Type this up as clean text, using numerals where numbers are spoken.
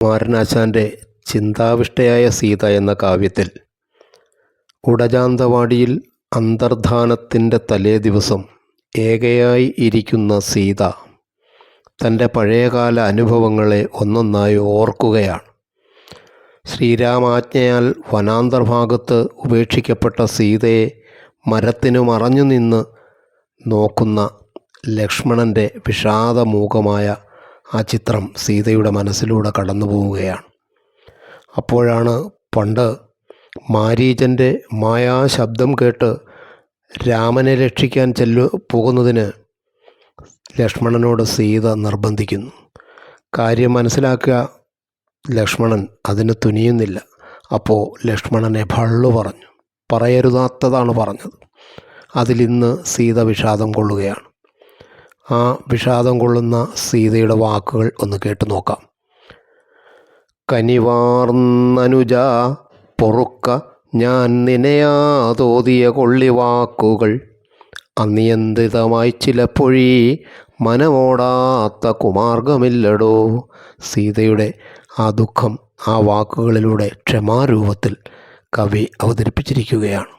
കുമാരനാശാൻ്റെ ചിന്താവിഷ്ടയായ സീത എന്ന കാവ്യത്തിൽ ഉടജാന്തവാടിയിൽ അന്തർധാനത്തിൻ്റെ തലേദിവസം ഏകയായി ഇരിക്കുന്ന സീത തൻ്റെ പഴയകാല അനുഭവങ്ങളെ ഒന്നൊന്നായി ഓർക്കുകയാണ്. ശ്രീരാമാജ്ഞയാൽ വനാന്തർഭാഗത്ത് ഉപേക്ഷിക്കപ്പെട്ട സീതയെ മരത്തിനു മറഞ്ഞു നിന്ന് നോക്കുന്ന ലക്ഷ്മണൻ്റെ വിഷാദമൂകമായ ആ ചിത്രം സീതയുടെ മനസ്സിലൂടെ കടന്നു പോവുകയാണ്. അപ്പോഴാണ് പണ്ട് മാരീചൻ്റെ മായാശബ്ദം കേട്ട് രാമനെ രക്ഷിക്കാൻ പോകുന്നതിന് ലക്ഷ്മണനോട് സീത നിർബന്ധിക്കുന്നു. കാര്യം മനസ്സിലാക്കുക ലക്ഷ്മണൻ അതിന് തുനിയുന്നില്ല. അപ്പോൾ ലക്ഷ്മണനെ ഭള്ളു പറഞ്ഞു, പറയരുതാത്തതാണ് പറഞ്ഞത്. അതിലിന്ന് സീത വിഷാദം കൊള്ളുകയാണ്. ആ വിഷാദം കൊള്ളുന്ന സീതയുടെ വാക്കുകൾ ഒന്ന് കേട്ടു നോക്കാം. കനിവാർന്നനുജ പൊറുക്ക ഞാൻ നിനയാതോതിയ കൊള്ളിവാക്കുകൾ അനിയന്ത്രിതമായി ചിലപ്പൊഴി മനമോടാത്ത കുമാർഗമില്ലടോ. സീതയുടെ ആ ദുഃഖം ആ വാക്കുകളിലൂടെ ക്ഷമാരൂപത്തിൽ കവി അവതരിപ്പിച്ചിരിക്കുകയാണ്.